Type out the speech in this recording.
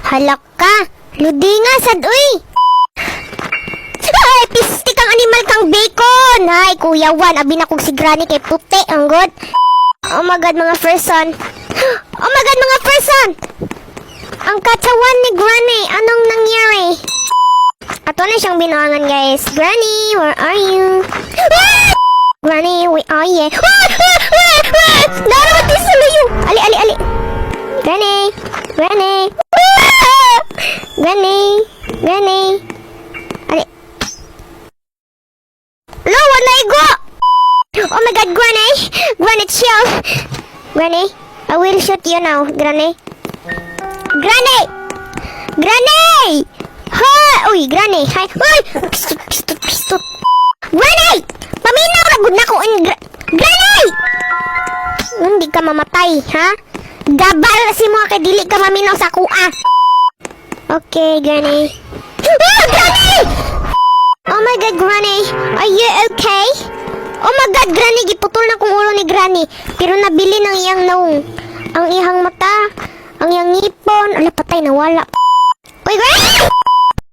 Halak ka. Ludi nga, sad, uy. Ay, pistik ang animal kang bacon. Ay, Kuya Juan, abi na kong si Granny kay puti, ang god. Oh my God, mga person. Oh my God, mga person. Ang katawan ni Granny, anong nangyari? Ato na siyang binuangan, guys. Granny, where are you? Granny, where are you? Narawat din sa layo. Ali, ali, ali. Granny, Granny. Granny, Granny. Ali. Lo, wala igo. Oh my God, Granny. Granny, chill. Granny, I will shoot you now, Granny. Granny! Granny! Ha! Uy, Granny! Hi! Uy! Pistot, pistot, pistot! Granny! Paminaw! Ragod na ko! Granny! Hindi ka mamatay, ha? Gabal si mo kay dili ka maminaw sa kuha. Okay, Granny. Ah! Granny! Oh my God, Granny! Are you okay? Oh my God, Granny! Giputol na kong ulo ni Granny. Pero nabili ng iyang naong. Ang ihang mata. Ang iyang ngipon. Ala, patay, nawala. Uy, Granny!